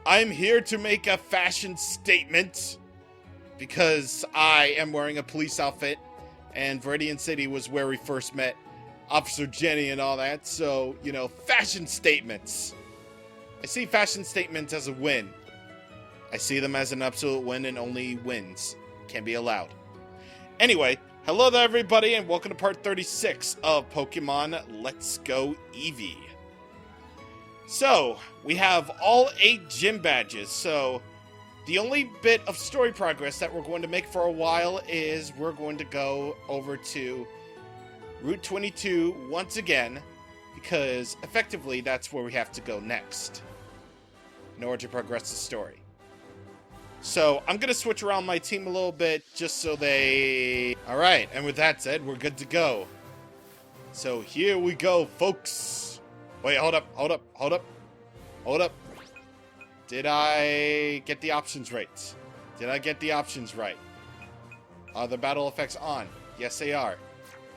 I'm here to make a fashion statement because I am wearing a police outfit and Viridian City was where we first met Officer Jenny and all that. So, you know, fashion statements. I see fashion statements as a win. I see them as an absolute win, and only wins can be allowed. Anyway, hello there everybody and welcome to part 36 of Pokemon Let's Go Eevee. So, we have all 8 gym badges, so the only bit of story progress that we're going to make for a while is we're going to go over to Route 22 once again, because effectively that's where we have to go next in order to progress the story. So, I'm going to switch around my team a little bit just so they... Alright, and with that said, we're good to go. So, here we go, folks. Wait, hold up. Did I get the options right? Are the battle effects on? Yes, they are.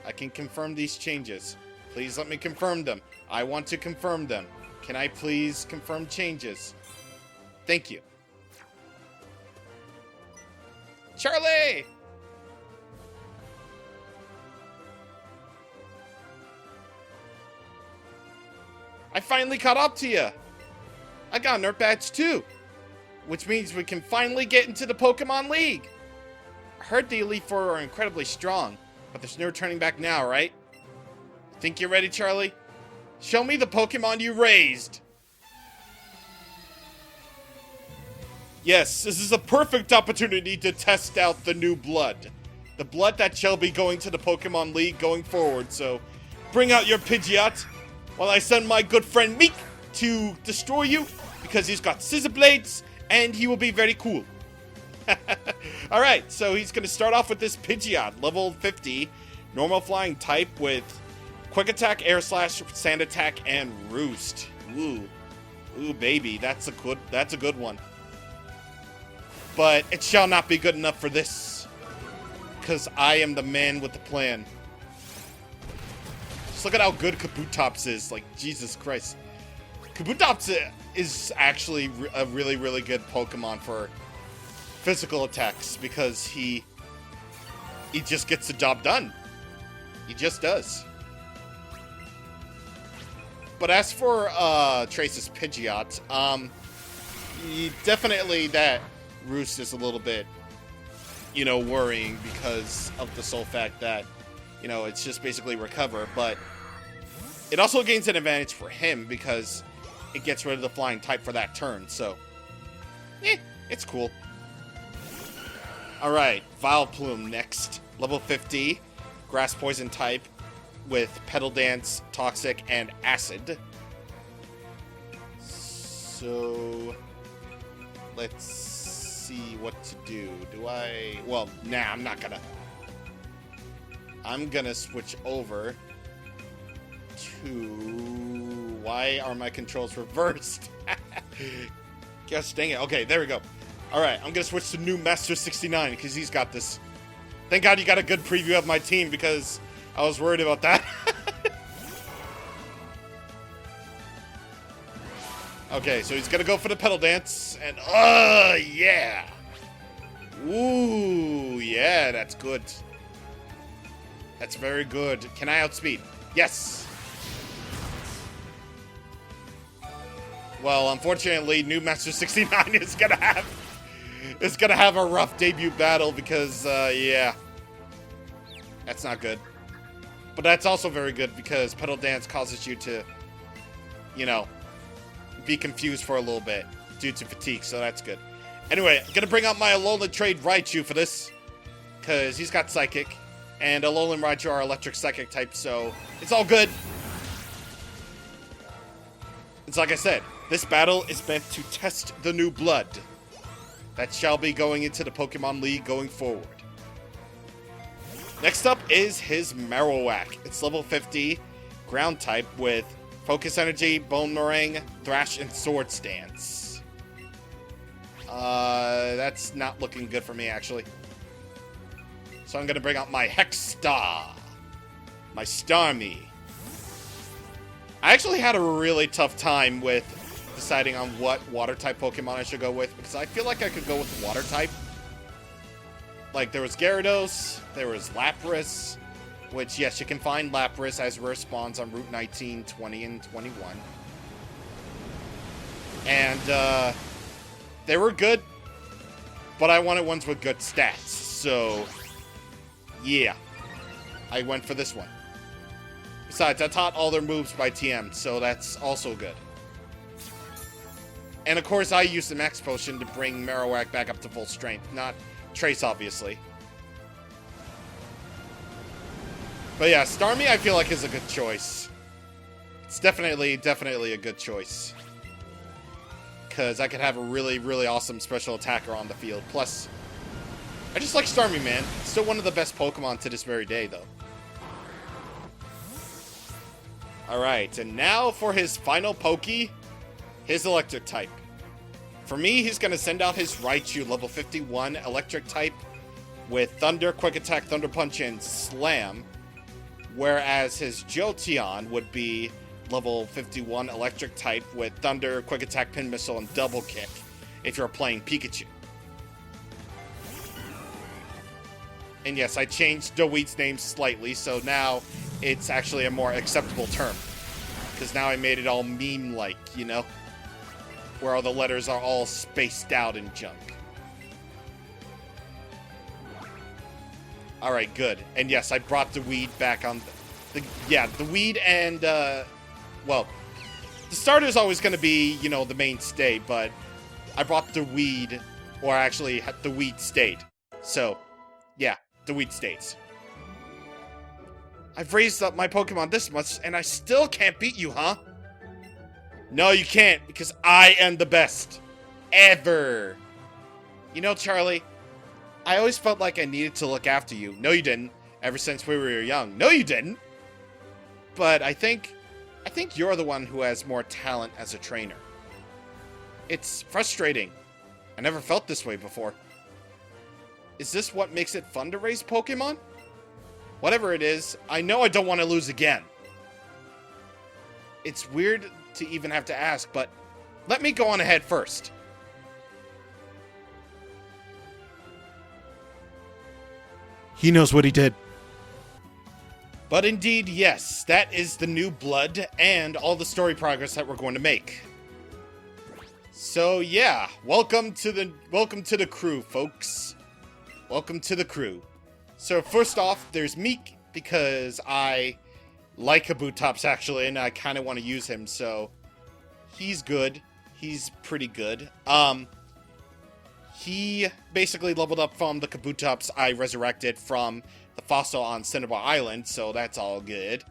I can confirm these changes. Please let me confirm them. I want to confirm them. Can I please confirm changes? Thank you. Charlie! I finally caught up to you. I got an Earth badge too, which means we can finally get into the Pokemon League. I heard the Elite Four are incredibly strong, but there's no turning back now, right? Think you're ready, Charlie? Show me the Pokemon you raised. Yes, this is a perfect opportunity to test out the new blood. The blood that shall be going to the Pokemon League going forward, so bring out your Pidgeot while I send my good friend Meek to destroy you, because he's got scissor blades, and he will be very cool. Alright, so he's going to start off with this Pidgeot, level 50, normal flying type with Quick Attack, Air Slash, Sand Attack, and Roost. Ooh, baby, that's a good one. But it shall not be good enough for this, because I am the man with the plan. Just look at how good Kabutops is. Like, Jesus Christ. Kabutops is actually a really, really good Pokemon for physical attacks because he just gets the job done. He just does. But as for Trace's Pidgeot, definitely that Roost is a little bit, you know, worrying because of the sole fact that, you know, it's just basically recover, but it also gains an advantage for him because it gets rid of the flying type for that turn, so it's cool. Alright, Vileplume next. Level 50, Grass Poison type with Petal Dance, Toxic, and Acid. So, let's see what to do. Well, nah, I'm gonna switch over to... Why are my controls reversed? Gosh dang it. Okay, there we go. Alright, I'm gonna switch to New Master 69 because he's got this. Thank God you got a good preview of my team because I was worried about that. Okay, so he's gonna go for the Petal Dance and yeah. Ooh, yeah, that's good. That's very good. Can I outspeed? Yes! Well, unfortunately, New Master 69 is gonna have a rough debut battle because, yeah. That's not good. But that's also very good because Petal Dance causes you to, you know, be confused for a little bit due to fatigue, so that's good. Anyway, I'm gonna bring out my Alolan Trade Raichu for this because he's got Psychic. And Alolan and Raichu are electric psychic type, so it's all good. It's like I said, this battle is meant to test the new blood that shall be going into the Pokemon League going forward. Next up is his Marowak. It's level 50, ground type with Focus Energy, Bone Meringue, Thrash, and Sword Stance. That's not looking good for me, actually. So I'm going to bring out my Hexstar. My Starmie. I actually had a really tough time with deciding on what water-type Pokemon I should go with, because I feel like I could go with water-type. Like, there was Gyarados, there was Lapras, which, yes, you can find Lapras as rare spawns on Route 19, 20, and 21. And, they were good, but I wanted ones with good stats, so, yeah. I went for this one. Besides, I taught all their moves by TM, so that's also good. And of course, I used the Max Potion to bring Marowak back up to full strength. Not Trace, obviously. But yeah, Starmie I feel like is a good choice. It's definitely a good choice. Because I could have a really, really awesome special attacker on the field. Plus, I just like Starmie, man. Still one of the best Pokemon to this very day, though. Alright, and now for his final Poke, his Electric type. For me, he's going to send out his Raichu, level 51 Electric type, with Thunder, Quick Attack, Thunder Punch, and Slam. Whereas his Jolteon would be level 51 Electric type with Thunder, Quick Attack, Pin Missile, and Double Kick if you're playing Pikachu. And yes, I changed Doweed's name slightly, so now it's actually a more acceptable term. Because now I made it all meme-like, you know? Where all the letters are all spaced out and junk. Alright, good. And yes, I brought Doweed back on... Doweed and, well, the starter's always going to be, you know, the mainstay, but I brought Doweed, or actually, Doweed stayed. So, yeah, Doweed stays. I've raised up my Pokemon this much, and I still can't beat you, huh? No, you can't, because I am the best. Ever. You know, Charlie, I always felt like I needed to look after you. No, you didn't. Ever since we were young. No, you didn't. But I think you're the one who has more talent as a trainer. It's frustrating. I never felt this way before. Is this what makes it fun to raise Pokemon? Whatever it is, I know I don't want to lose again. It's weird to even have to ask, but let me go on ahead first. He knows what he did. But indeed, yes, that is the new blood and all the story progress that we're going to make. So yeah, welcome to the crew, folks. Welcome to the crew. So first off, there's Meek, because I like Kabutops actually, and I kind of want to use him, so he's good. He's pretty good. He basically leveled up from the Kabutops I resurrected from the fossil on Cinnabar Island, so that's all good.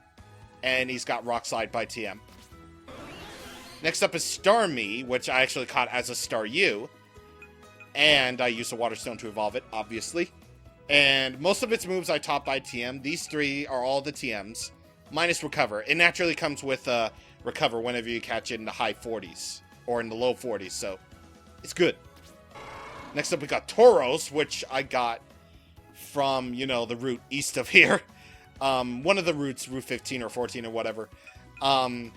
And he's got Rock Slide by TM. Next up is Starmie, which I actually caught as a Staryu. And I used a Water Stone to evolve it, obviously. And most of its moves I taught by TM. These three are all the TMs, minus Recover. It naturally comes with Recover whenever you catch it in the high 40s, or in the low 40s, so it's good. Next up we got Tauros, which I got from, you know, the route east of here. One of the routes, Route 15 or 14 or whatever. I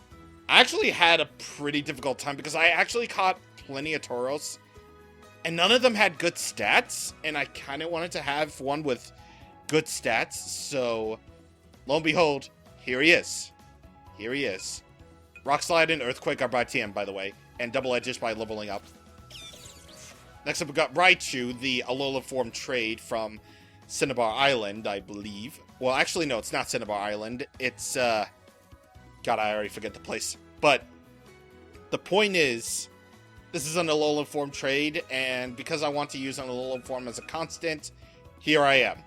actually had a pretty difficult time because I actually caught plenty of Tauros, and none of them had good stats, and I kind of wanted to have one with good stats, so lo and behold, here he is. Here he is. Rock Slide and Earthquake are by TM, by the way, and Double Edge is by leveling up. Next up we got Raichu, the Alola form trade from Cinnabar Island, I believe. Well, actually, no, it's not Cinnabar Island. It's, God, I already forget the place. But the point is, this is an Alolan form trade, and because I want to use an Alolan form as a constant, here I am.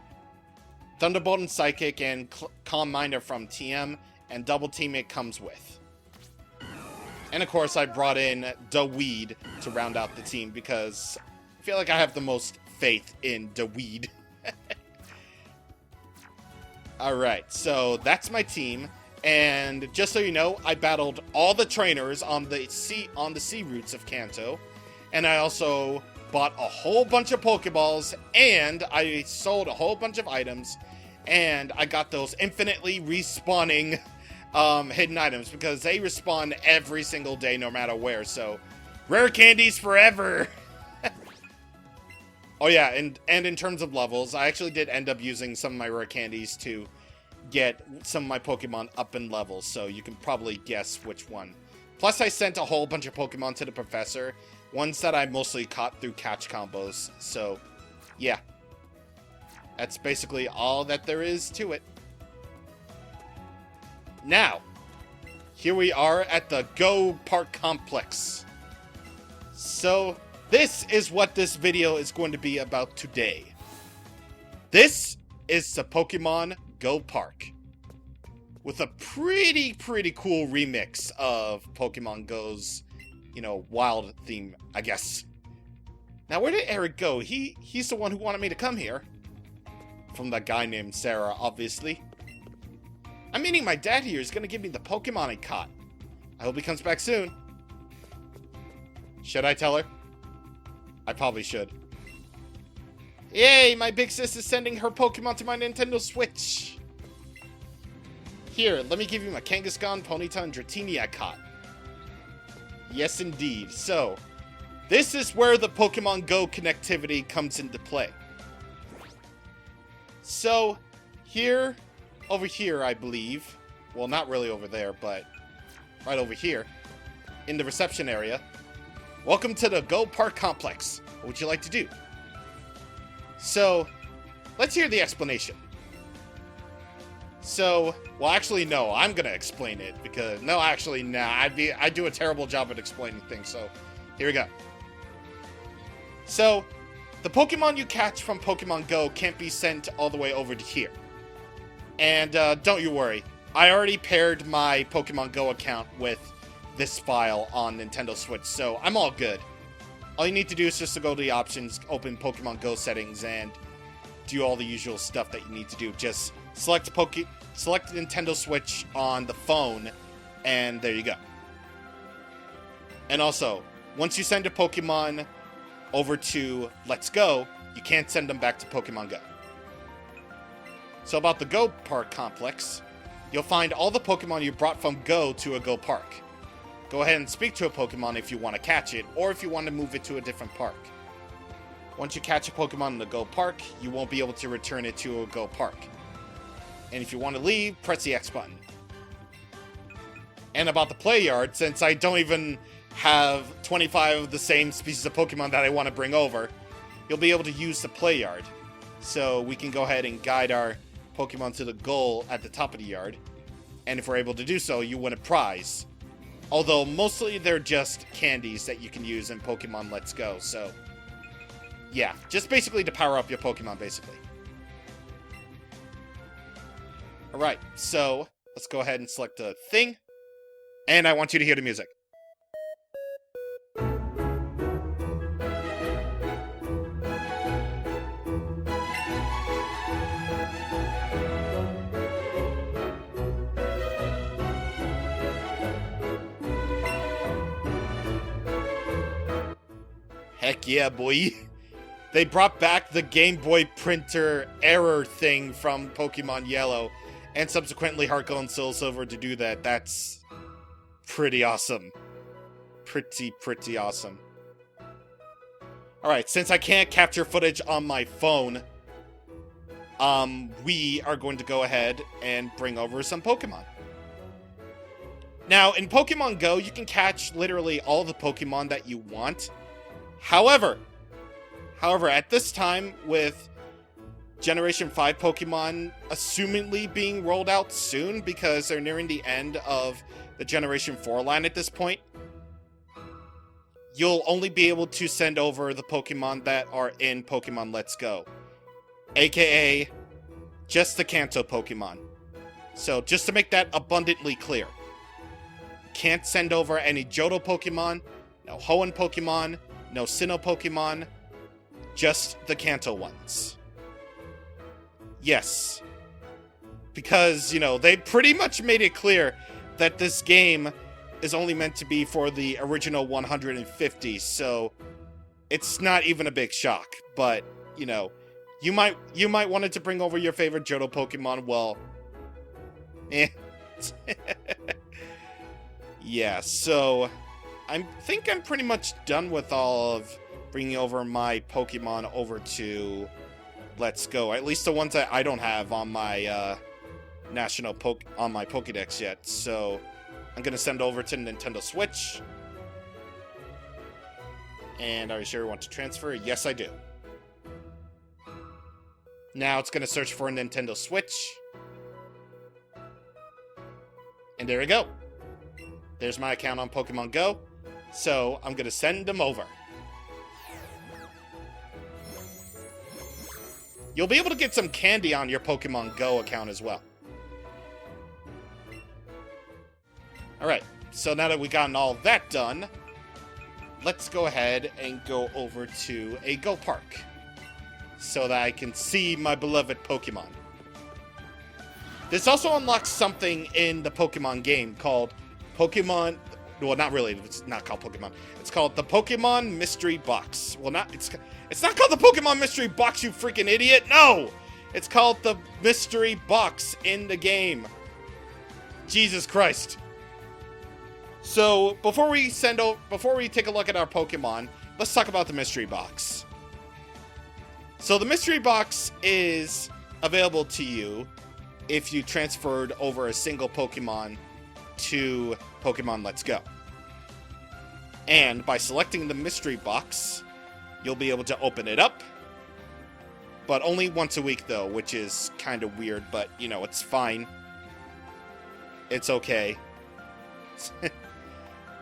Thunderbolt and Psychic and Calm Mind are from TM, and Double Team it comes with. And of course, I brought in Doweed to round out the team because I feel like I have the most faith in Doweed. Alright, so that's my team. And just so you know, I battled all the trainers on the sea routes of Kanto. And I also bought a whole bunch of Pokeballs, and I sold a whole bunch of items, and I got those infinitely respawning hidden items because they respawn every single day no matter where, so rare candies forever. Oh yeah, and in terms of levels, I actually did end up using some of my rare candies to get some of my Pokemon up in levels, so you can probably guess which one. Plus, I sent a whole bunch of Pokemon to the professor, ones that I mostly caught through catch combos, so yeah. That's basically all that there is to it. Now, here we are at the Go Park Complex. So, this is what this video is going to be about today. This is the Pokemon Go Park. With a pretty cool remix of Pokemon Go's, wild theme, I guess. Now, where did Eric go? He's the one who wanted me to come here. From that guy named Sarah, obviously. I'm meeting my dad here. He's gonna give me the Pokemon I caught. I hope he comes back soon. Should I tell her? I probably should. Yay, my big sis is sending her Pokemon to my Nintendo Switch. Here, let me give you my Kangaskhan, Ponyta, and Dratini I caught. Yes, indeed. So, this is where the Pokemon Go connectivity comes into play. So, over here, I believe, well, not really over there, but right over here, in the reception area. Welcome to the Go Park Complex. What would you like to do? So, let's hear the explanation. So, well, actually, no, I'm gonna explain it, because, I do a terrible job at explaining things, so, here we go. So, the Pokemon you catch from Pokemon Go can't be sent all the way over to here. And don't you worry, I already paired my Pokemon Go account with this file on Nintendo Switch, so I'm all good. All you need to do is just to go to the options, open Pokemon Go settings, and do all the usual stuff that you need to do. Just select Nintendo Switch on the phone, and there you go. And also, once you send a Pokemon over to Let's Go, you can't send them back to Pokemon Go. So about the Go Park Complex, you'll find all the Pokemon you brought from Go to a Go Park. Go ahead and speak to a Pokemon if you want to catch it, or if you want to move it to a different park. Once you catch a Pokemon in the Go Park, you won't be able to return it to a Go Park. And if you want to leave, press the X button. And about the play yard, since I don't even have 25 of the same species of Pokemon that I want to bring over, you'll be able to use the play yard. So we can go ahead and guide our Pokemon to the goal at the top of the yard. And if we're able to do so, you win a prize. Although mostly they're just candies that you can use in Pokemon Let's Go, so yeah, just basically to power up your Pokemon, basically. Alright, so let's go ahead and select the thing, and I want you to hear the music. Heck yeah, boy. They brought back the Game Boy printer error thing from Pokemon Yellow, and subsequently Heart Gold and Soul Silver to do that. That's pretty awesome. Pretty awesome. Alright, since I can't capture footage on my phone, we are going to go ahead and bring over some Pokemon. Now, in Pokemon Go, you can catch literally all the Pokemon that you want. However, at this time, with Generation 5 Pokemon assumingly being rolled out soon because they're nearing the end of the Generation 4 line at this point, you'll only be able to send over the Pokemon that are in Pokemon Let's Go. AKA, just the Kanto Pokemon. So, just to make that abundantly clear, can't send over any Johto Pokemon, no Hoenn Pokemon, no Sinnoh Pokemon, just the Kanto ones. Yes. Because, they pretty much made it clear that this game is only meant to be for the original 150, so it's not even a big shock. But, you might want to bring over your favorite Johto Pokemon, well, Yeah, so I think I'm pretty much done with all of bringing over my Pokemon over to Let's Go. At least the ones that I don't have on my on my Pokédex yet. So I'm gonna send over to Nintendo Switch. And are you sure you want to transfer? Yes, I do. Now it's gonna search for a Nintendo Switch. And there we go. There's my account on Pokemon Go. So I'm gonna send them over. You'll be able to get some candy on your Pokemon Go account as well. Alright, so now that we've gotten all that done, let's go ahead and go over to a Go Park so that I can see my beloved Pokemon. This also unlocks something in the Pokemon game called Pokemon... Well, not really. It's not called Pokemon. It's called the Pokemon Mystery Box. Well, it's not called the Pokemon Mystery Box, you freaking idiot. No! It's called the Mystery Box in the game. Jesus Christ. So, before we take a look at our Pokemon, let's talk about the Mystery Box. So, the Mystery Box is available to you if you transferred over a single Pokemon to Pokemon Let's Go. And by selecting the Mystery Box, you'll be able to open it up. But only once a week, though, which is kind of weird, but, you know, it's fine. It's okay.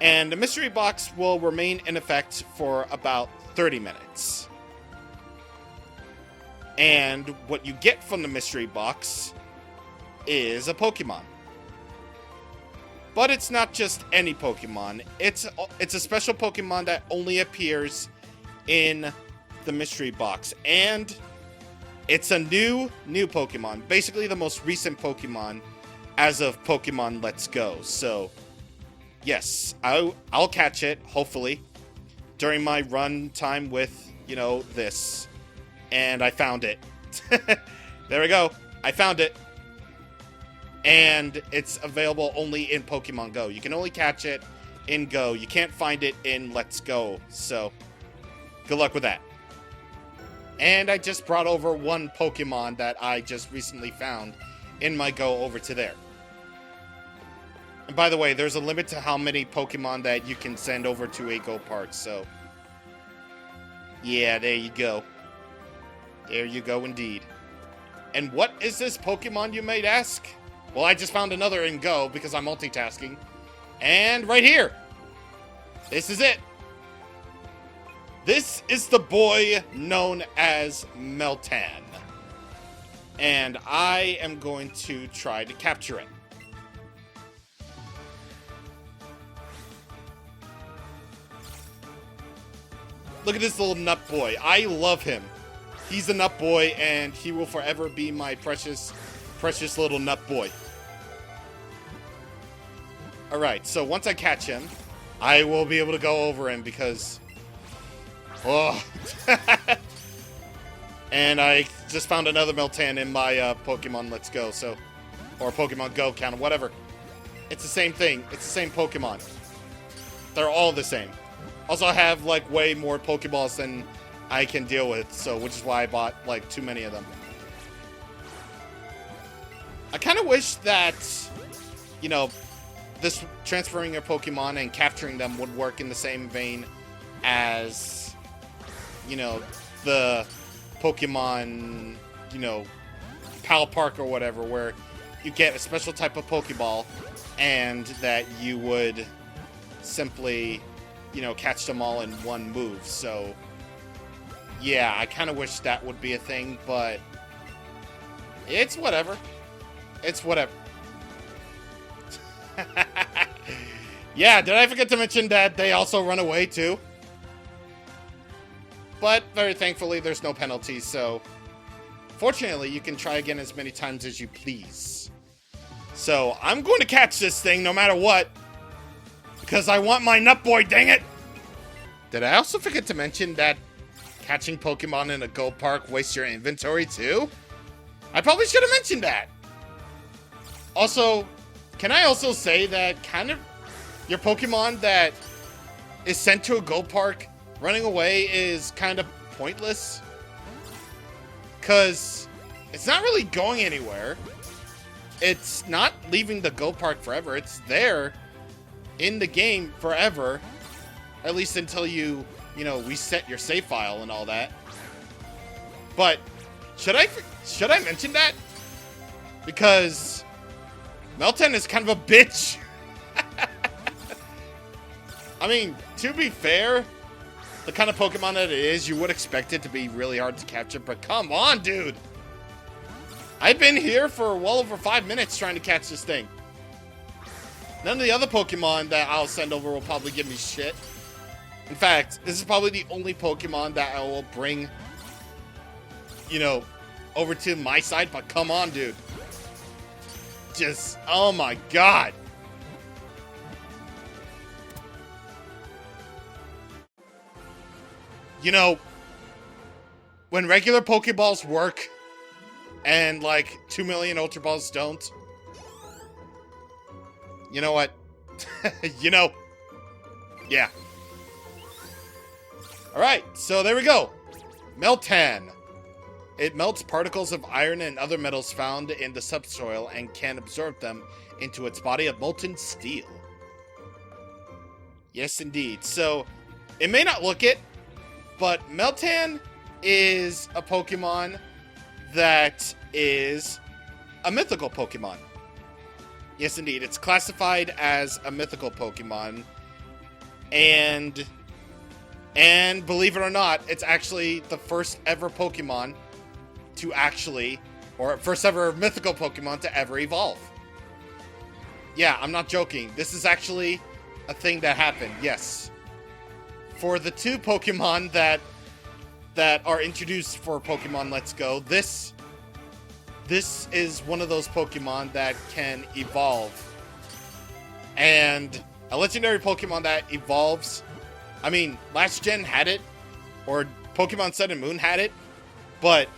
And the Mystery Box will remain in effect for about 30 minutes. And what you get from the Mystery Box is a Pokemon. But it's not just any Pokemon. It's a special Pokemon that only appears in the Mystery Box. And it's a new Pokemon. Basically the most recent Pokemon as of Pokemon Let's Go. So, yes, I'll catch it, hopefully, during my run time with, you know, this. And I found it. There we go. I found it. And it's available only in Pokemon Go. You can only catch it in Go. You can't find it in Let's Go. So, good luck with that. And I just brought over one Pokemon that I just recently found in my Go over to there. And by the way, there's a limit to how many Pokemon that you can send over to a Go Park. So, yeah, there you go. There you go indeed. And what is this Pokemon, you might ask? Well, I just found another in Go because I'm multitasking. And right here. This is it. This is the boy known as Meltan. And I am going to try to capture it. Look at this little nut boy. I love him. He's a nut boy, and he will forever be my precious little nut boy. Alright, so once I catch him, I will be able to go over him because... Oh. And I just found another Meltan in my Pokemon Let's Go, so... Or Pokemon Go account, whatever. It's the same thing. It's the same Pokemon. They're all the same. Also, I have, like, way more Pokeballs than I can deal with, so which is why I bought, like, too many of them. I kind of wish that, you know, this transferring your Pokemon and capturing them would work in the same vein as, you know, the Pokemon, you know, Pal Park or whatever, where you get a special type of Pokeball and that you would simply, you know, catch them all in one move. So, yeah, I kind of wish that would be a thing, but it's whatever. It's whatever. Yeah, did I forget to mention that they also run away too? But very thankfully, there's no penalties, so fortunately, you can try again as many times as you please. So I'm going to catch this thing no matter what, because I want my nut boy, dang it! Did I also forget to mention that catching Pokemon in a Go Park wastes your inventory too? I probably should have mentioned that. Also, can I also say that kind of your Pokemon that is sent to a Go Park running away is kind of pointless? Because it's not really going anywhere. It's not leaving the Go Park forever. It's there in the game forever. At least until you reset your save file and all that. But should I mention that? Because Meltan is kind of a bitch. I mean, to be fair, the kind of Pokemon that it is, you would expect it to be really hard to capture, but come on, dude. I've been here for well over 5 minutes trying to catch this thing. None of the other Pokemon that I'll send over will probably give me shit. In fact, this is probably the only Pokemon that I will bring, over to my side, but come on, dude. Just, oh my god. When regular Pokeballs work, and like 2 million Ultra Balls don't, you know what? Yeah. Alright, so there we go. Meltan. It melts particles of iron and other metals found in the subsoil and can absorb them into its body of molten steel. Yes, indeed. So, it may not look it, but Meltan is a Pokemon that is a mythical Pokemon. Yes, indeed. It's classified as a mythical Pokemon. And believe it or not, it's actually the first ever Pokemon to actually, or first ever mythical Pokemon to ever evolve. Yeah, I'm not joking. This is actually a thing that happened, yes. For the 2 Pokemon that are introduced for Pokemon Let's Go, this is one of those Pokemon that can evolve. And a legendary Pokemon that evolves, I mean, last gen had it, or Pokemon Sun and Moon had it, but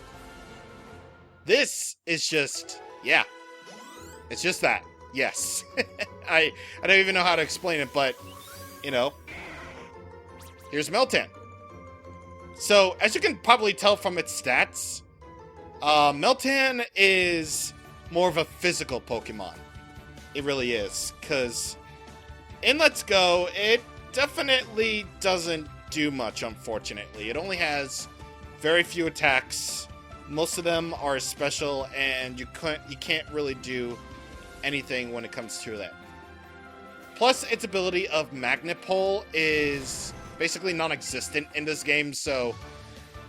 this is just, yeah, it's just that, yes. I don't even know how to explain it, but, here's Meltan. So, as you can probably tell from its stats, Meltan is more of a physical Pokemon. It really is, because in Let's Go, it definitely doesn't do much, unfortunately. It only has very few attacks. Most of them are special, and you can't really do anything when it comes to that. Plus, its ability of Magnet Pull is basically non-existent in this game, so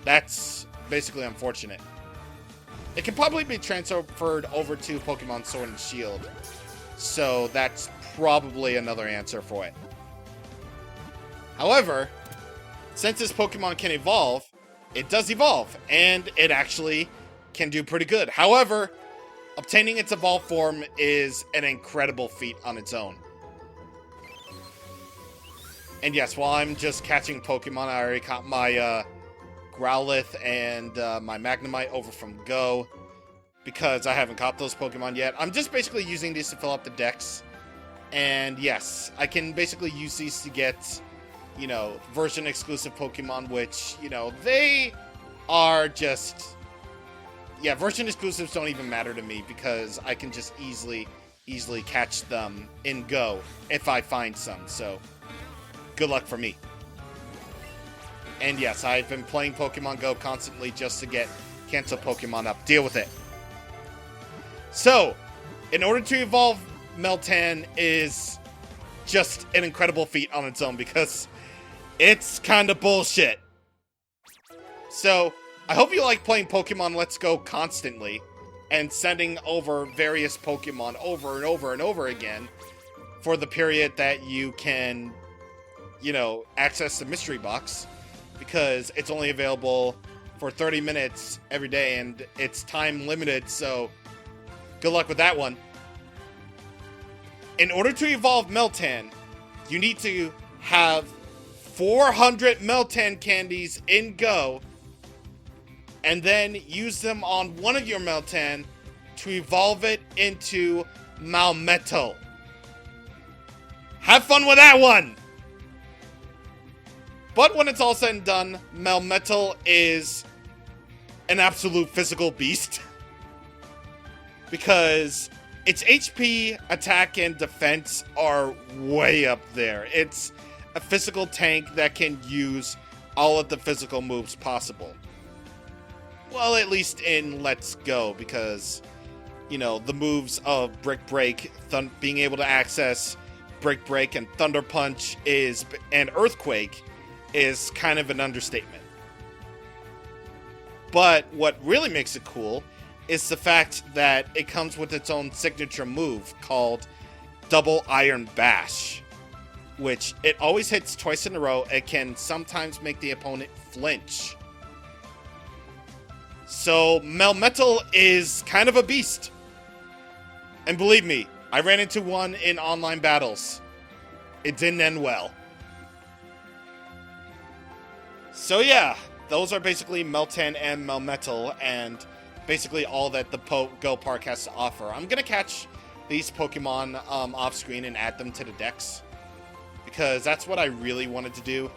that's basically unfortunate. It can probably be transferred over to Pokemon Sword and Shield, so that's probably another answer for it. However, since this Pokemon can evolve, it does evolve, and it actually can do pretty good. However, obtaining its evolved form is an incredible feat on its own. And yes, while I'm just catching Pokemon, I already caught my Growlithe and my Magnemite over from Go, because I haven't caught those Pokemon yet. I'm just basically using these to fill up the decks. And yes, I can basically use these to get, version exclusive Pokemon, which, they are just, yeah, version exclusives don't even matter to me, because I can just easily catch them in Go if I find some, so good luck for me. And yes, I've been playing Pokemon Go constantly just to get cancel Pokemon up. Deal with it. So, in order to evolve Meltan is just an incredible feat on its own, because it's kind of bullshit. So, I hope you like playing Pokemon Let's Go constantly and sending over various Pokemon over and over and over again for the period that you can, access the mystery box, because it's only available for 30 minutes every day and it's time limited, so good luck with that one. In order to evolve Meltan, you need to have 400 Meltan candies in Go, and then use them on one of your Meltan to evolve it into Malmetal. have fun with that one! But when it's all said and done, Melmetal is an absolute physical beast. Because its HP, attack, and defense are way up there. It's a physical tank that can use all of the physical moves possible. Well, at least in Let's Go, because, you know, the moves of Brick Break, being able to access Brick Break and Thunder Punch and Earthquake is kind of an understatement. But what really makes it cool is the fact that it comes with its own signature move called Double Iron Bash, which it always hits twice in a row. It can sometimes make the opponent flinch. So Melmetal is kind of a beast. And believe me, I ran into one in online battles. It didn't end well. So yeah, those are basically Meltan and Melmetal, and basically all that the Go Park has to offer. I'm going to catch these Pokemon off screen and add them to the decks, because that's what I really wanted to do.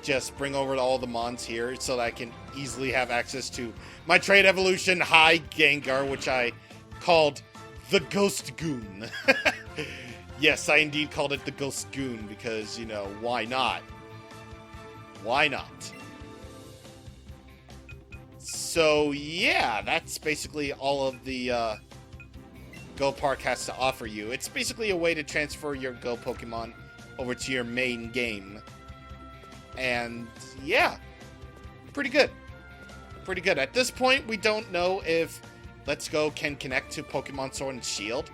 Just bring over all the Mons here so that I can easily have access to my Trade Evolution High Gengar, which I called the Ghost Goon. Yes, I indeed called it the Ghost Goon because, you know, why not? Why not? So, yeah, that's basically all of the Go Park has to offer you. It's basically a way to transfer your Go Pokemon over to your main game. And, yeah, pretty good. Pretty good. At this point, we don't know if Let's Go can connect to Pokemon Sword and Shield.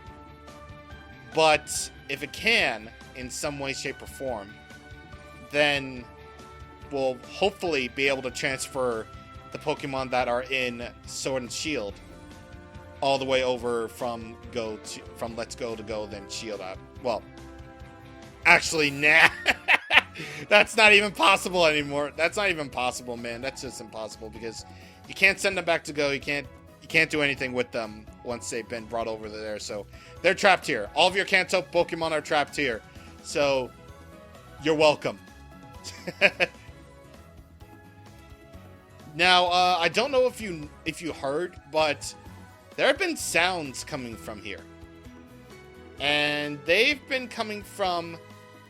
But if it can, in some way, shape, or form, then we'll hopefully be able to transfer the Pokemon that are in Sword and Shield all the way over from Let's Go to Go, then Shield out. Well, actually, nah. That's not even possible anymore. That's not even possible, man. That's just impossible because you can't send them back to Go. You can't do anything with them once they've been brought over there. So they're trapped here. All of your Kanto Pokemon are trapped here. So you're welcome. Now, I don't know if you heard, but there have been sounds coming from here. And they've been coming from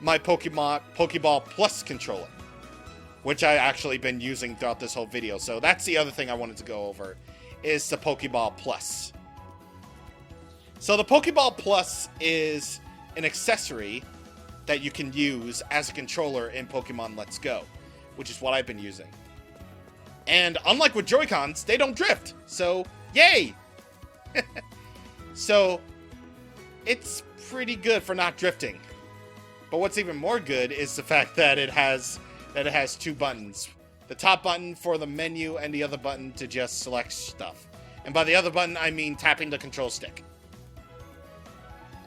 my Pokeball Plus controller, which I actually been using throughout this whole video. So that's the other thing I wanted to go over, is the Pokeball Plus. So the Pokeball Plus is an accessory that you can use as a controller in Pokemon Let's Go, which is what I've been using. And unlike with Joy-Cons, they don't drift. So, yay! So, it's pretty good for not drifting. But what's even more good is the fact that it has two buttons. The top button for the menu and the other button to just select stuff. And by the other button, I mean tapping the control stick.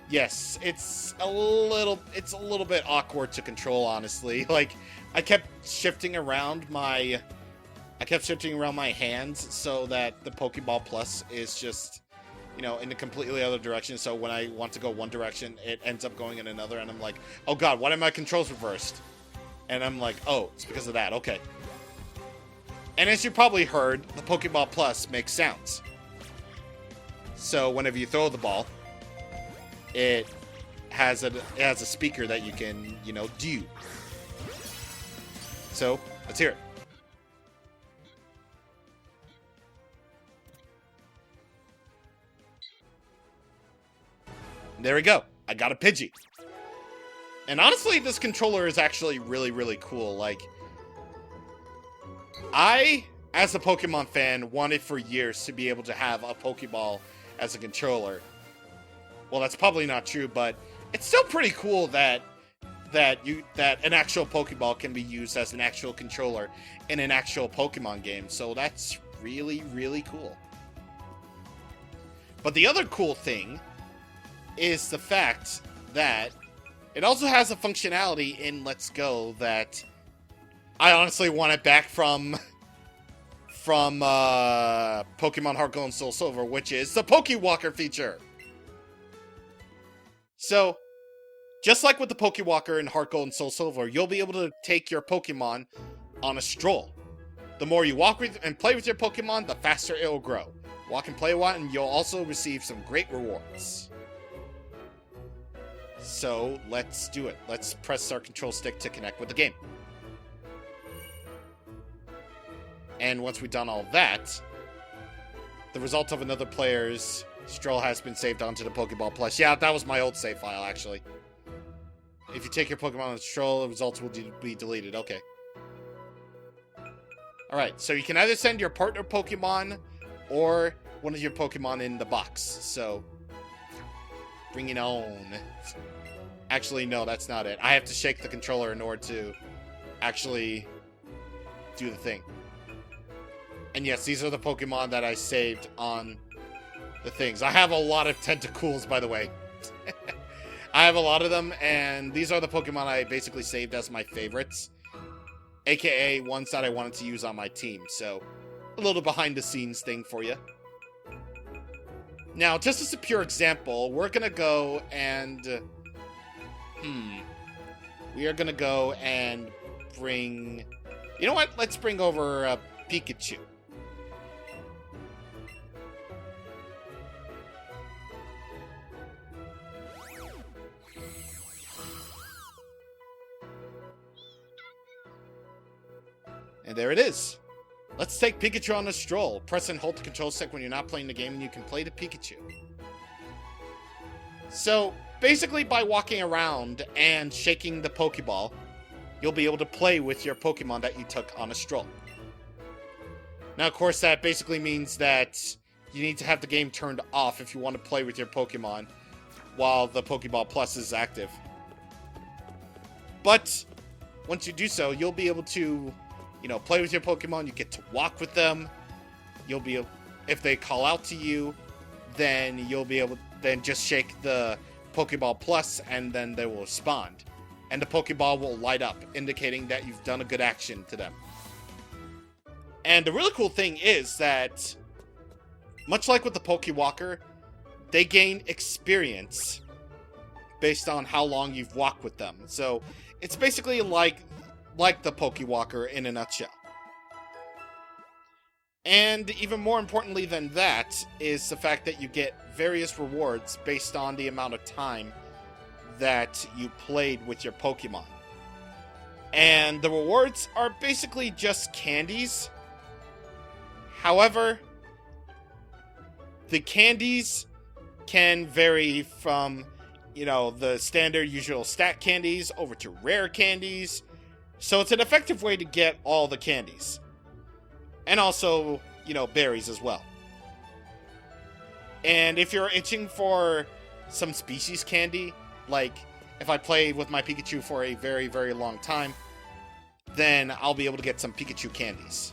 Yes, it's a little bit awkward to control, honestly. Like, I kept shifting around my hands so that the Pokeball Plus is just, you know, in a completely other direction. So when I want to go one direction, it ends up going in another, and I'm like, oh god, why are my controls reversed? And I'm like, oh, it's because of that. Okay. And as you probably heard, the Pokeball Plus makes sounds. So whenever you throw the ball, it has a speaker that you can, you know, do. So let's hear it. There we go. I got a Pidgey. And honestly, this controller is actually really, really cool. Like, I, as a Pokemon fan, wanted for years to be able to have a Pokeball as a controller. Well, that's probably not true, but it's still pretty cool that an actual Pokeball can be used as an actual controller in an actual Pokemon game. So that's really, really cool. But the other cool thing is the fact that it also has a functionality in Let's Go that I honestly want it back from Pokemon Heart Gold and Soul Silver, which is the Pokewalker feature. So, Just like with the Pokewalker in Heart Gold and Soul Silver, you'll be able to take your Pokemon on a stroll. The more you walk with and play with your Pokemon, the faster it will grow. Walk and play one, and you'll also receive some great rewards. So, let's do it. Let's press our control stick to connect with the game. And once we've done all that, the result of another player's stroll has been saved onto the Pokeball Plus. Yeah, that was my old save file, actually. If you take your Pokemon on a stroll, the results will be deleted. Okay. Alright, so you can either send your partner Pokemon or one of your Pokemon in the box. So, bring it on. Actually, no, that's not it. I have to shake the controller in order to actually do the thing. And yes, these are the Pokemon that I saved on the things. I have a lot of Tentacools, by the way. I have a lot of them, and these are the Pokemon I basically saved as my favorites. AKA ones that I wanted to use on my team. So, a little behind-the-scenes thing for you. Now, just as a pure example, we're going to go and... We are going to go and bring... You know what? Let's bring over a Pikachu. And there it is. Let's take Pikachu on a stroll. Press and hold the control stick when you're not playing the game, and you can play the Pikachu. So, basically by walking around and shaking the Pokeball, you'll be able to play with your Pokemon that you took on a stroll. Now, of course, that basically means that you need to have the game turned off if you want to play with your Pokemon while the Pokeball Plus is active. But once you do so, you'll be able to, play with your Pokemon. You get to walk with them. You'll be, if they call out to you, then you'll be able, then just shake the Pokeball Plus and then they will respond. And the Pokeball will light up, indicating that you've done a good action to them. And the really cool thing is that, much like with the Pokewalker, they gain experience based on how long you've walked with them. So, it's basically like the Pokewalker in a nutshell. And even more importantly than that is the fact that you get various rewards based on the amount of time that you played with your Pokemon. And the rewards are basically just candies. However, the candies can vary from, the standard usual stat candies over to rare candies. So it's an effective way to get all the candies. And also, berries as well. And if you're itching for some species candy, like if I play with my Pikachu for a very, very long time, then I'll be able to get some Pikachu candies.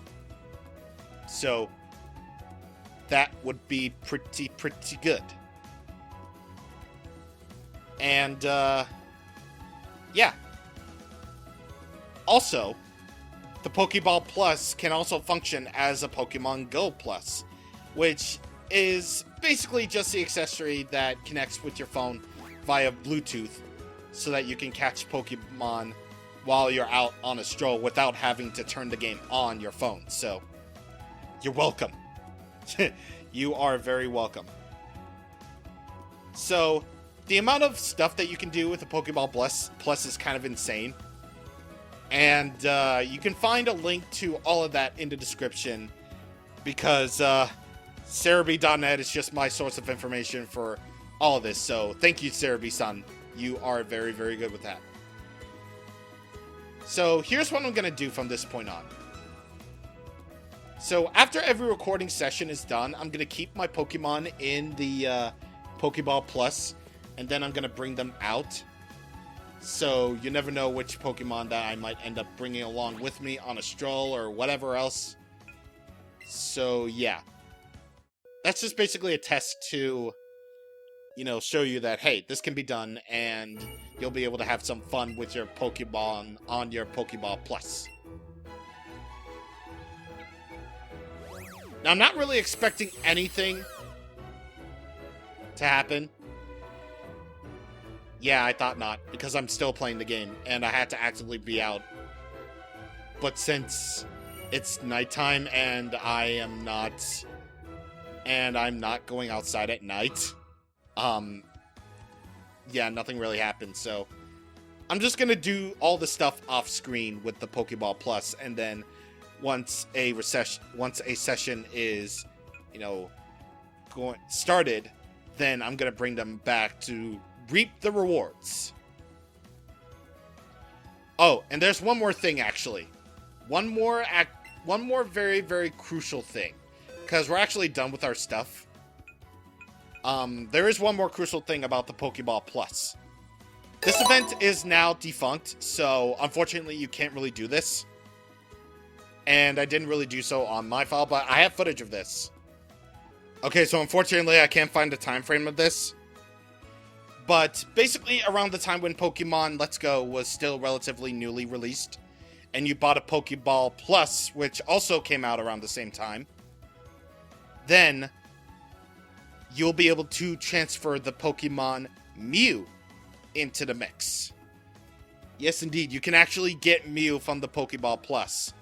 So that would be pretty good. And, yeah. Also, the Pokeball Plus can also function as a Pokemon Go Plus, which is basically just the accessory that connects with your phone via Bluetooth so that you can catch Pokemon while you're out on a stroll without having to turn the game on your phone. So, you're welcome. You are very welcome. So, the amount of stuff that you can do with the Pokeball Plus is kind of insane. And you can find a link to all of that in the description because Cerebi.net is just my source of information for all of this. So thank you, Cerebi-san. You are very, very good with that. So here's what I'm going to do from this point on. So after every recording session is done, I'm going to keep my Pokemon in the Pokeball Plus, and then I'm going to bring them out. So you never know which Pokemon that I might end up bringing along with me on a stroll or whatever else. So yeah. That's just basically a test to, show you that, hey, this can be done and you'll be able to have some fun with your Pokemon on your Pokeball Plus. Now, I'm not really expecting anything to happen. Yeah, I thought not, because I'm still playing the game, and I had to actively be out. But since it's nighttime and I'm not going outside at night, yeah, nothing really happened, so I'm just gonna do all the stuff off screen with the Pokeball Plus, and then once a session is, started, then I'm gonna bring them back to reap the rewards. Oh, and there's one more thing, actually. One more very, very crucial thing, because we're actually done with our stuff. There is one more crucial thing about the Pokeball Plus. This event is now defunct, so unfortunately you can't really do this. And I didn't really do so on my file, but I have footage of this. Okay, so unfortunately I can't find the time frame of this. But basically around the time when Pokemon Let's Go was still relatively newly released, and you bought a Pokeball Plus, which also came out around the same time, then you'll be able to transfer the Pokemon Mew into the mix. Yes, indeed, you can actually get Mew from the Pokeball Plus.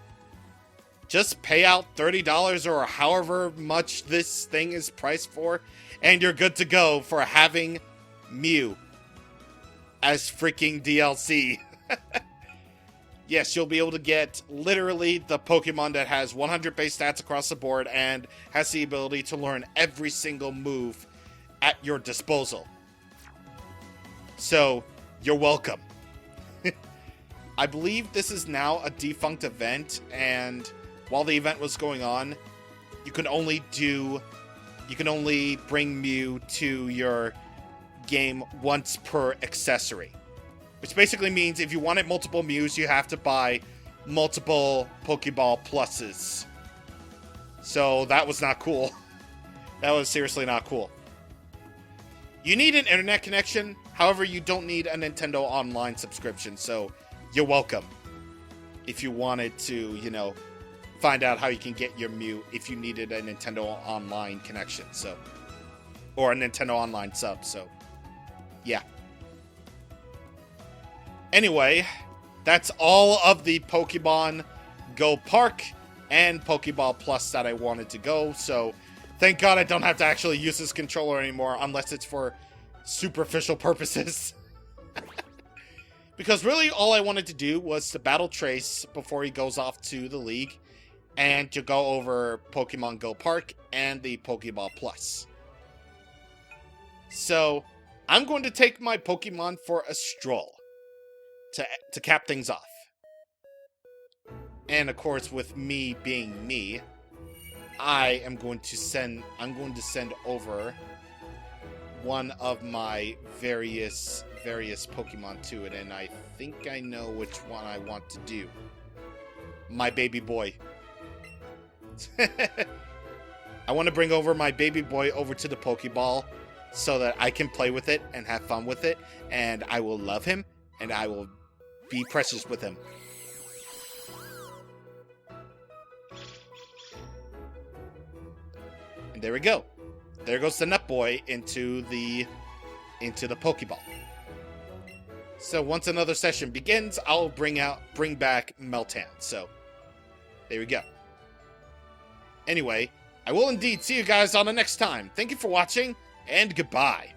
Just pay out $30 or however much this thing is priced for, and you're good to go for having Mew as freaking DLC. Yes, you'll be able to get literally the Pokemon that has 100 base stats across the board and has the ability to learn every single move at your disposal. So, you're welcome. I believe this is now a defunct event, and while the event was going on, you can only bring Mew to your game once per accessory. Which basically means if you wanted multiple Mews, you have to buy multiple Pokeball Pluses. So that was not cool. That was seriously not cool. You need an internet connection, however, you don't need a Nintendo Online subscription, so you're welcome. If you wanted to, find out how you can get your Mew if you needed a Nintendo Online connection, so. Or a Nintendo Online sub, so. Yeah. Anyway, that's all of the Pokemon Go Park and Pokeball Plus that I wanted to go, so thank God I don't have to actually use this controller anymore unless it's for superficial purposes. Because really all I wanted to do was to battle Trace before he goes off to the league and to go over Pokemon Go Park and the Pokeball Plus. So, I'm going to take my Pokemon for a stroll to cap things off. And of course, with me being me, I'm going to send over one of my various Pokemon to it, and I think I know which one I want to do. My baby boy. I want to bring over my baby boy over to the Pokeball so that I can play with it and have fun with it, and I will love him, and I will be precious with him. And there we go. There goes the Nut Boy into the Pokeball. So once another session begins, I'll bring back Meltan. So there we go. Anyway, I will indeed see you guys on the next time. Thank you for watching, and goodbye.